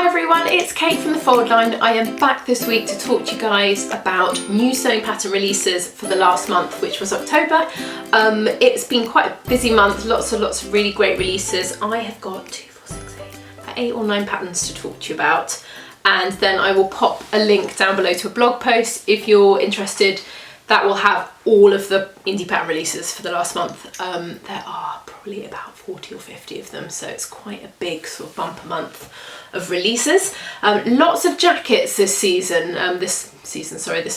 Hi everyone, it's Kate from the Fold Line. I am back this week to talk to you guys about new sewing pattern releases for the last month, which was October. It's been quite a busy month, lots of really great releases. I have got 8 or 9 patterns to talk to you about, and then I will pop a link down below to a blog post if you're interested. That will have all of the indie pattern releases for the last month. There are probably about 40 or 50 of them, so it's quite a big sort of bumper month of releases. Lots of jackets this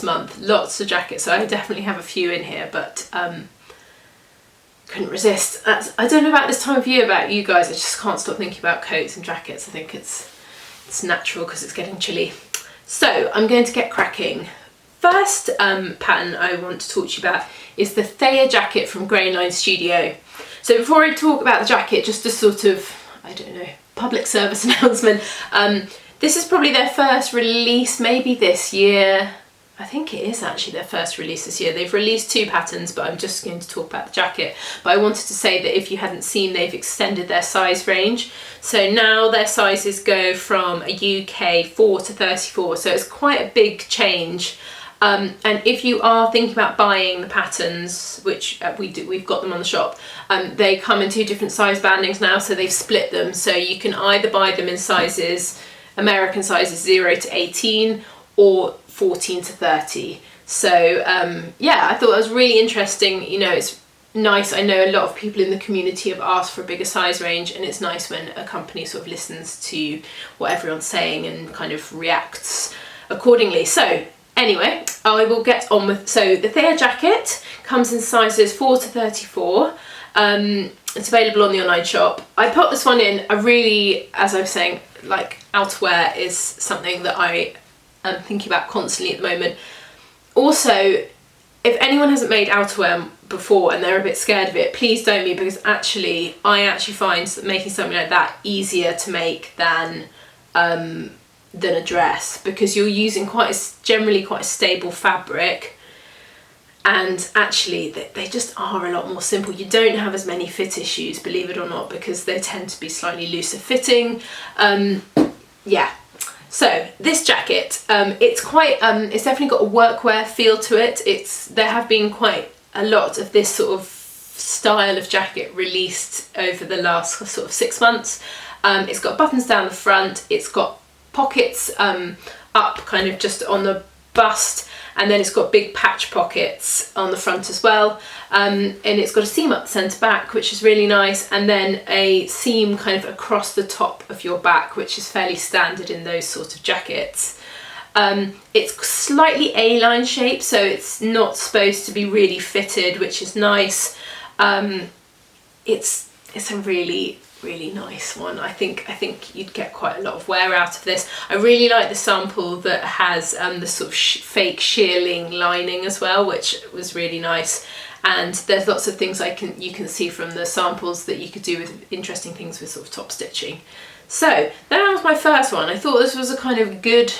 month. Lots of jackets, so I definitely have a few in here, but couldn't resist. I don't know about this time of year about you guys, I just can't stop thinking about coats and jackets. I think it's natural because it's getting chilly. So I'm going to get cracking. First pattern I want to talk to you about is the Thayer Jacket from Grain Line Studio. So before I talk about the jacket, just a sort of, I don't know, public service announcement. This is probably their first release, maybe this year. I think it is actually their first release this year. They've released 2 patterns, but I'm just going to talk about the jacket. But I wanted to say that if you hadn't seen, they've extended their size range. So now their sizes go from a UK 4 to 34, so it's quite a big change. And if you are thinking about buying the patterns, which we've got them on the shop, they come in 2 different size bandings now, so they've split them. So you can either buy them in sizes, American sizes 0 to 18 or 14 to 30. So yeah, I thought that was really interesting. You know, it's nice. I know a lot of people in the community have asked for a bigger size range, and it's nice when a company sort of listens to what everyone's saying and kind of reacts accordingly. So anyway, I will get on with, so the Thayer Jacket comes in sizes 4 to 34. It's available on the online shop. I put this one in, I really, as I was saying, like outerwear is something that I am thinking about constantly at the moment. Also, if anyone hasn't made outerwear before and they're a bit scared of it, please don't be, because I actually find that making something like that easier to make than a dress, because you're using generally quite a stable fabric, and actually they just are a lot more simple. You don't have as many fit issues, believe it or not, because they tend to be slightly looser fitting. Yeah, so this jacket, it's definitely got a workwear feel to it. There have been quite a lot of this sort of style of jacket released over the last sort of 6 months. It's got buttons down the front, it's got pockets up kind of just on the bust, and then it's got big patch pockets on the front as well, and it's got a seam up the centre back, which is really nice, and then a seam kind of across the top of your back, which is fairly standard in those sort of jackets. It's slightly A-line shape, so it's not supposed to be really fitted, which is nice. It's a really nice one. I think you'd get quite a lot of wear out of this. I really like the sample that has the sort of fake shearling lining as well, which was really nice. And there's lots of things you can see from the samples that you could do with interesting things with sort of top stitching. So that was my first one. I thought this was a kind of good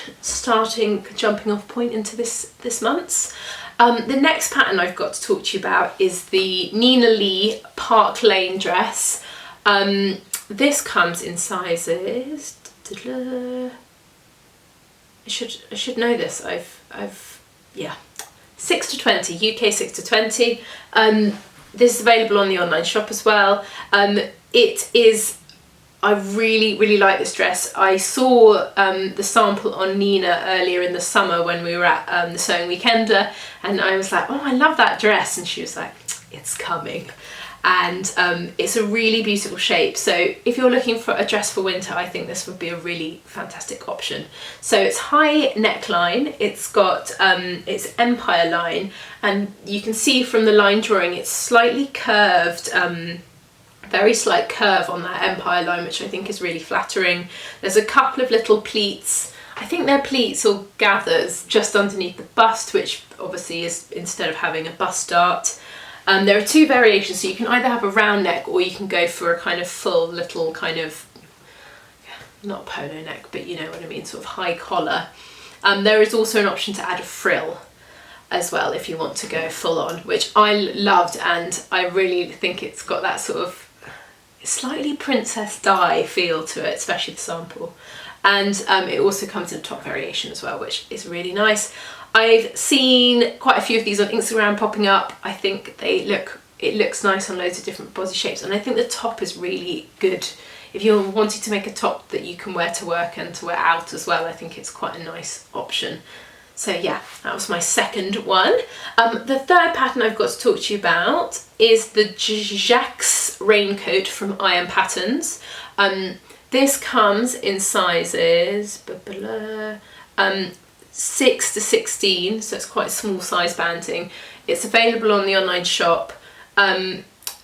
jumping off point into this month's. The next pattern I've got to talk to you about is the Nina Lee Park Lane dress. This comes in sizes, I should know this, yeah, 6 to 20, UK 6 to 20. This is available on the online shop as well. I really like this dress. I saw the sample on Nina earlier in the summer when we were at the Sewing Weekender, and I was like, oh, I love that dress, and she was like, it's coming. And it's a really beautiful shape, so if you're looking for a dress for winter, I think this would be a really fantastic option. So it's high neckline, it's got it's empire line, and you can see from the line drawing it's slightly curved, very slight curve on that empire line, which I think is really flattering. There's a couple of little pleats, I think they're pleats or gathers, just underneath the bust, which obviously is, instead of having a bust dart. There are 2 variations, so you can either have a round neck or you can go for a kind of full little kind of, not polo neck, but you know what I mean, sort of high collar. There is also an option to add a frill as well if you want to go full on, which I loved, and I really think it's got that sort of slightly Princess Di feel to it, especially the sample. and it also comes in a top variation as well, which is really nice. I've seen quite a few of these on Instagram popping up. I think it looks nice on loads of different body shapes, and I think the top is really good. If you're wanting to make a top that you can wear to work and to wear out as well, I think it's quite a nice option. So yeah, that was my second one. The third pattern I've got to talk to you about is the Zhu Jacks raincoat from Iron Patterns. This comes in sizes 6 to 16, so it's quite a small size banding. It's available on the online shop.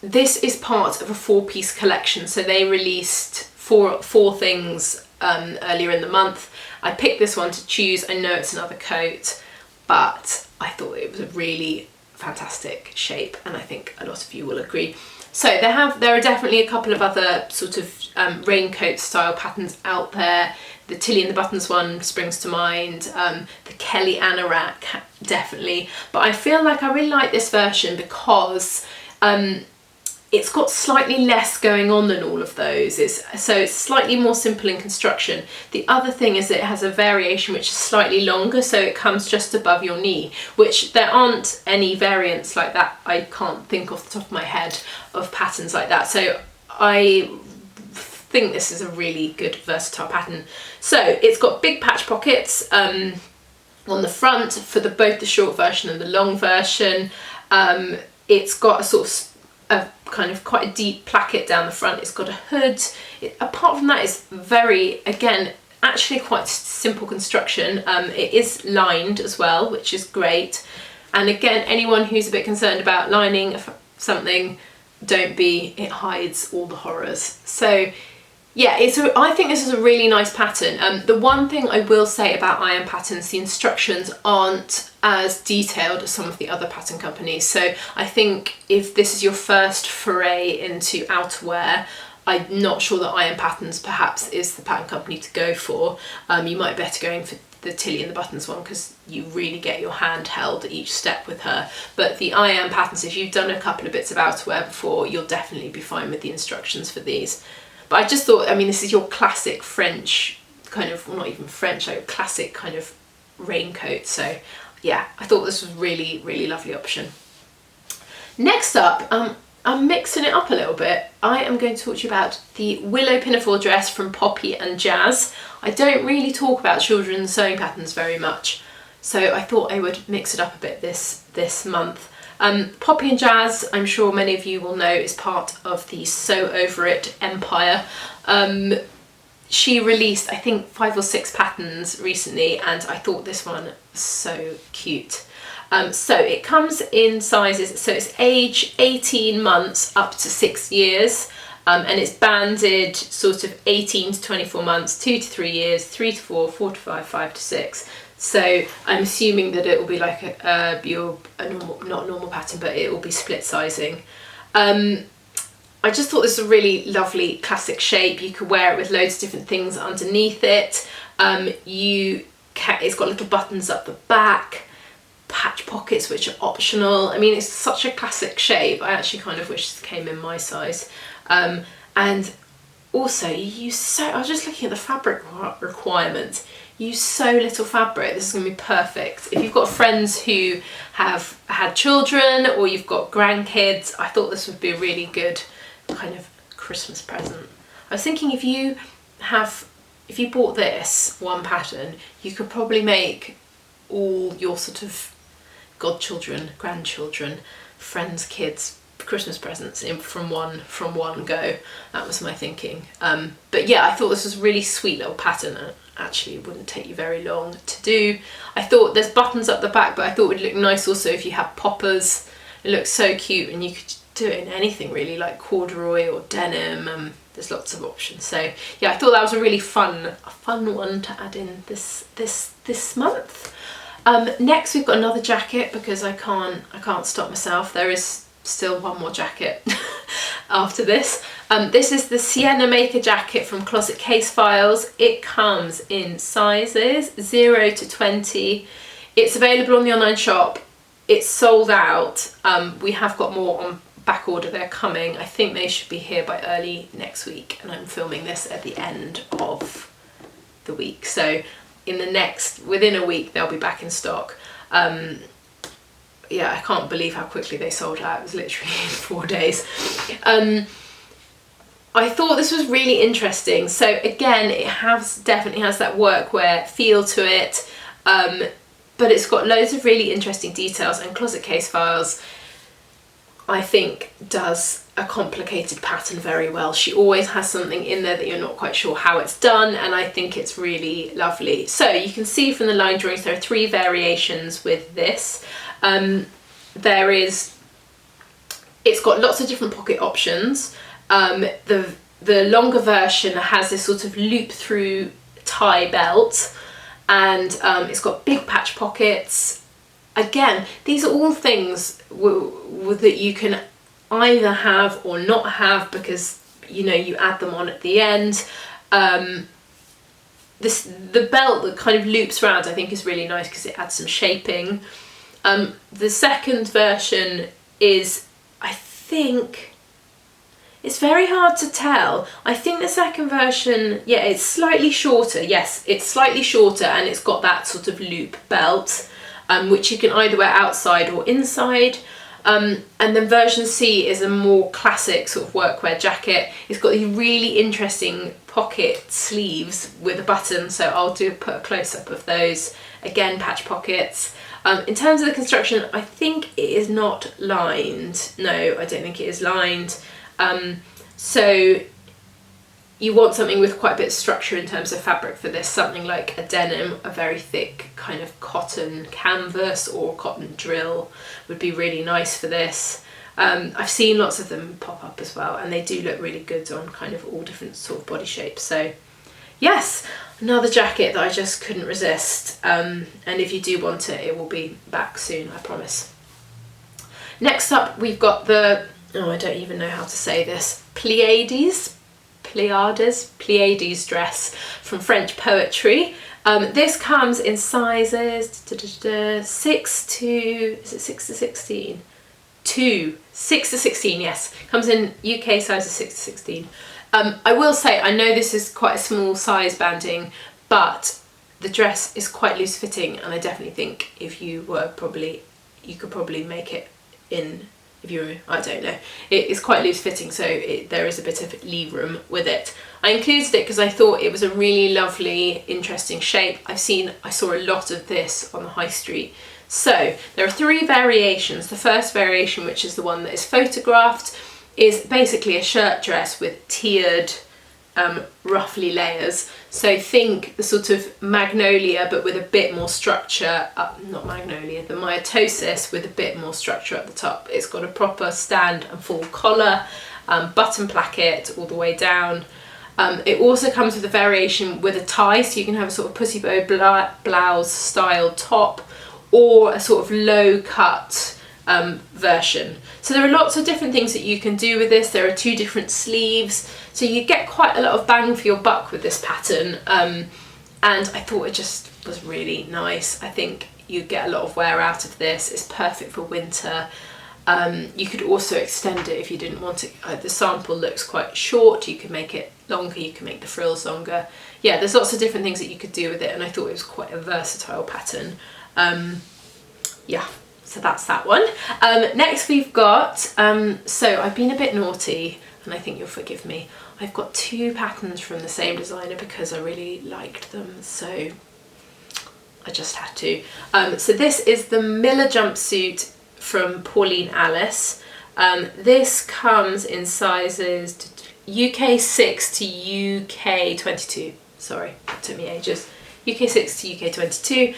This is part of a 4-piece collection, so they released four things earlier in the month. I picked this one to choose. I know it's another coat, but I thought it was a really fantastic shape, and I think a lot of you will agree. So there are definitely a couple of other sort of raincoat style patterns out there. The Tilly and the Buttons one springs to mind, the Kelly Anorak definitely, but I feel like I really like this version because it's got slightly less going on than all of those. So it's slightly more simple in construction. The other thing is that it has a variation which is slightly longer, so it comes just above your knee, which there aren't any variants like that. I can't think off the top of my head of patterns like that. So I think this is a really good versatile pattern. So it's got big patch pockets on the front for both the short version and the long version. It's got a sort of kind of quite a deep placket down the front. It's got a hood. Apart from that, it's very, again, actually quite simple construction. It is lined as well, which is great. And again, anyone who's a bit concerned about lining something, don't be. It hides all the horrors. So yeah, I think this is a really nice pattern. The one thing I will say about Iron Patterns, the instructions aren't as detailed as some of the other pattern companies. So I think if this is your first foray into outerwear, I'm not sure that Iron Patterns perhaps is the pattern company to go for. You might be better going for the Tilly and the Buttons one, because you really get your hand held at each step with her. But the Iron Patterns, if you've done a couple of bits of outerwear before, you'll definitely be fine with the instructions for these. But I just thought, I mean, this is your classic French kind of, well, not even French, like classic kind of raincoat. So yeah, I thought this was really, really lovely option. Next up, I'm mixing it up a little bit. I am going to talk to you about the Willow Pinafore dress from Poppy and Jazz. I don't really talk about children's sewing patterns very much, so I thought I would mix it up a bit this month. Poppy and Jazz, I'm sure many of you will know, is part of the Sew Over It empire. She released, I think, 5 or 6 patterns recently, and I thought this one was so cute. So it comes in sizes, so it's age 18 months up to 6 years, and it's banded sort of 18 to 24 months, 2 to 3 years, 3 to 4, 4 to 5, 5 to 6. So I'm assuming that it will be like a normal, not a normal pattern, but it will be split sizing. I just thought this was a really lovely classic shape. You could wear it with loads of different things underneath it. It's got little buttons up the back, patch pockets which are optional. I mean, it's such a classic shape. I actually kind of wish this came in my size. And also, I was just looking at the fabric requirement. Use so little fabric. This is going to be perfect. If you've got friends who have had children or you've got grandkids, I thought this would be a really good kind of Christmas present. I was thinking if you bought this one pattern, you could probably make all your sort of godchildren, grandchildren, friends, kids, Christmas presents from one go. That was my thinking. But yeah, I thought this was a really sweet little pattern. Actually, it wouldn't take you very long to do. I thought there's buttons up the back, but I thought it would look nice also if you have poppers. It looks so cute, and you could do it in anything really, like corduroy or denim. There's lots of options. So yeah, I thought that was a really fun one to add in this month. Next, we've got another jacket because I can't stop myself. There is still one more jacket after this. This is the Sienna Maker jacket from Closet Case Files. It comes in sizes 0 to 20. It's available on the online shop. It's sold out. We have got more on back order. They're coming. I think they should be here by early next week, and I'm filming this at the end of the week. So within a week, they'll be back in stock. Yeah, I can't believe how quickly they sold out. It was literally 4 days. I thought this was really interesting. So again, it definitely has that workwear feel to it, but it's got loads of really interesting details, and Closet Case Files, I think, does a complicated pattern very well. She always has something in there that you're not quite sure how it's done, and I think it's really lovely. So you can see from the line drawings there are 3 variations with this. It's got lots of different pocket options. The longer version has this sort of loop through tie belt, and it's got big patch pockets. Again, these are all things that you can either have or not have, because you add them on at the end. The belt that kind of loops around, I think, is really nice because it adds some shaping. The second version is, I think, it's very hard to tell. I think the second version, yeah, it's slightly shorter. Yes, it's slightly shorter, and it's got that sort of loop belt, which you can either wear outside or inside. And then version C is a more classic sort of workwear jacket. It's got these really interesting pocket sleeves with a button, so I'll put a close-up of those. Again, patch pockets. In terms of the construction, I think it is not lined. No, I don't think it is lined. So you want something with quite a bit of structure in terms of fabric for this, something like a denim, a very thick kind of cotton canvas or cotton drill would be really nice for this. I've seen lots of them pop up as well, and they do look really good on kind of all different sort of body shapes. So yes, another jacket that I just couldn't resist. And if you do want it, it will be back soon, I promise. Next up, we've got the, I don't even know how to say this, Pleiades dress from French Poetry. This comes in sizes 6 to 16? 6 to 16, yes. Comes in UK sizes 6 to 16. I will say, I know this is quite a small size banding, but the dress is quite loose fitting, and I definitely think if you could probably make it in, I don't know. It is quite loose fitting, so there is a bit of lee room with it. I included it because I thought it was a really lovely, interesting shape. I saw a lot of this on the high street. So there are 3 variations. The first variation, which is the one that is photographed, is basically a shirt dress with tiered, roughly layers. So think the sort of magnolia, but with a bit more structure. Not magnolia, the mitosis with a bit more structure at the top. It's got a proper stand and full collar, button placket all the way down. It also comes with a variation with a tie, so you can have a sort of pussy bow blouse style top, or a sort of low cut version. So there are lots of different things that you can do with this. There are 2 different sleeves, so you get quite a lot of bang for your buck with this pattern, and I thought it just was really nice. I think you get a lot of wear out of this. It's perfect for winter. You could also extend it if you didn't want it. The sample looks quite short. You can make it longer, you can make the frills longer. Yeah, there's lots of different things that you could do with it, and I thought it was quite a versatile pattern. Yeah, so that's that one. Next we've got, so I've been a bit naughty, and I think you'll forgive me. I've got 2 patterns from the same designer because I really liked them, so I just had to. So this is the Miller jumpsuit from Pauline Alice. This comes in sizes UK 6 to UK 22. Sorry, it took me ages. UK 6 to UK 22.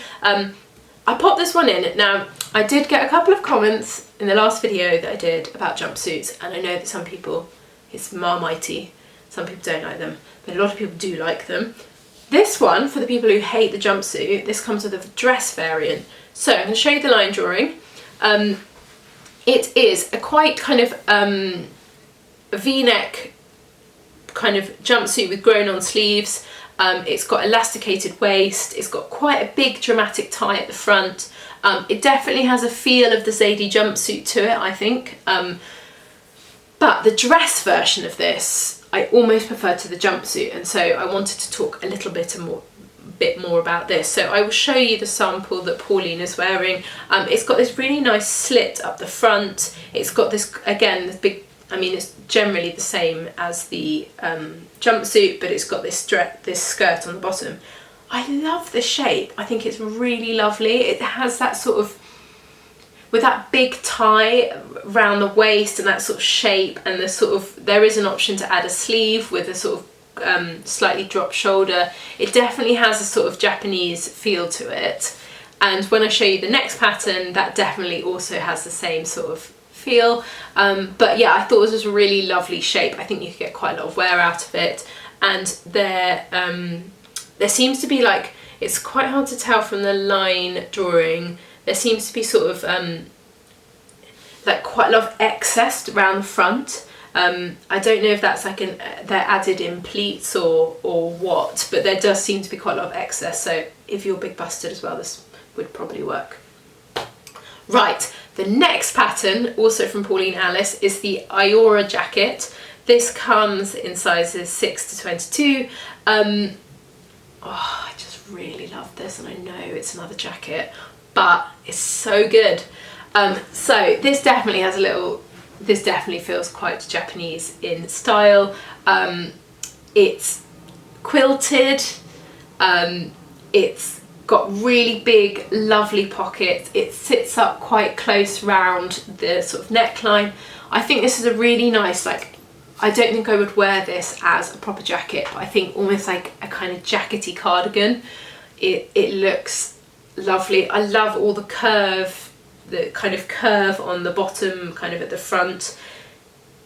I popped this one in. Now, I did get a couple of comments in the last video that I did about jumpsuits, and I know that some people, it's marmitey, some people don't like them, but a lot of people do like them. This one, for the people who hate the jumpsuit, this comes with a dress variant. So I'm going to show you the line drawing. It is a quite kind of a V-neck kind of jumpsuit with grown-on sleeves. It's got elasticated waist. It's got quite a big dramatic tie at the front. It definitely has a feel of the Zadie jumpsuit to it, I think. But the dress version of this, I almost prefer to the jumpsuit, and so I wanted to talk a little bit bit more about this. So I will show you the sample that Pauline is wearing. It's got this really nice slit up the front. It's got this, again, this big, I mean, it's generally the same as the jumpsuit, but it's got this skirt on the bottom. I love the shape. I think it's really lovely. It has that sort of, with that big tie around the waist and that sort of shape, and the sort of, there is an option to add a sleeve with a sort of slightly dropped shoulder. It definitely has a sort of Japanese feel to it, and when I show you the next pattern, that definitely also has the same sort of feel. But yeah, I thought this was a really lovely shape. I think you could get quite a lot of wear out of it, and there seems to be, like, it's quite hard to tell from the line drawing, there seems to be sort of like quite a lot of excess around the front. I don't know if that's like they're added in pleats or what, but there does seem to be quite a lot of excess, so if you're big busted as well, this would probably work. Right, the next pattern, also from Pauline Alice, is the Thayer Jacket. This comes in sizes 6 to 22. I just really love this, and I know it's another jacket, but it's so good. So this definitely has a little, this definitely feels quite Japanese in style. It's quilted, it's got really big lovely pockets, it sits up quite close round the sort of neckline. I think this is a really nice, like, I don't think I would wear this as a proper jacket, but I think almost like a kind of jackety cardigan. It looks lovely. I love all the curve, the kind of curve on the bottom, kind of at the front,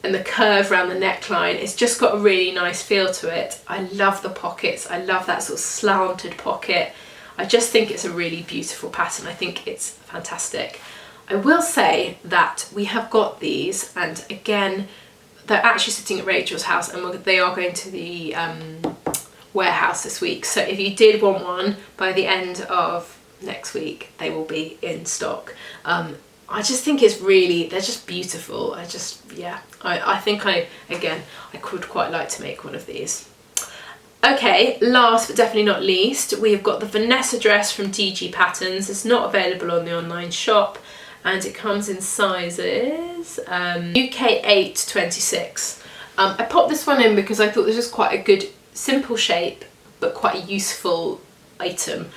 and the curve around the neckline. It's just got a really nice feel to it. I love the pockets. I love that sort of slanted pocket. I just think it's a really beautiful pattern. I think it's fantastic. I will say that we have got these, and again, they're actually sitting at Rachel's house, and they are going to the warehouse this week. So if you did want one, by the end of next week, they will be in stock. I just think it's really, they're just beautiful. I think I could quite like to make one of these. Okay, last but definitely not least, we've got the Vanessa dress from DG Patterns. It's not available on the online shop, and it comes in sizes UK 8 to 26. I popped this one in because I thought this was quite a good, simple shape, but quite a useful item.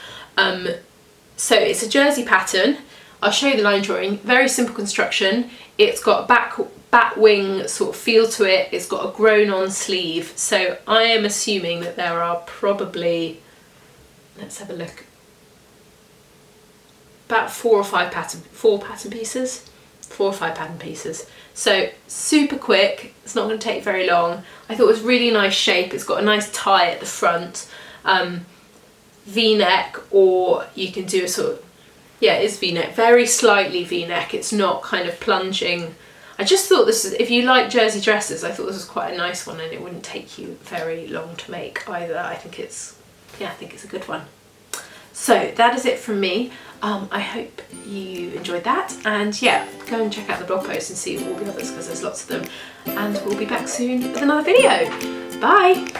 So it's a jersey pattern. I'll show you the line drawing. Very simple construction. It's got a bat wing sort of feel to it. It's got a grown on sleeve. So I am assuming that there are probably, let's have a look, about 4 or 5 pattern pieces. 4 or 5 pattern pieces. So super quick. It's not going to take very long. I thought it was really nice shape. It's got a nice tie at the front. V-neck, or you can do a sort of, yeah, it is V-neck, very slightly V-neck. It's not kind of plunging. I just thought this is, if you like jersey dresses, I thought this was quite a nice one, and it wouldn't take you very long to make either. I think it's a good one. So that is it from me. I hope you enjoyed that, and yeah, go and check out the blog post and see all the others, because there's lots of them, and we'll be back soon with another video. Bye!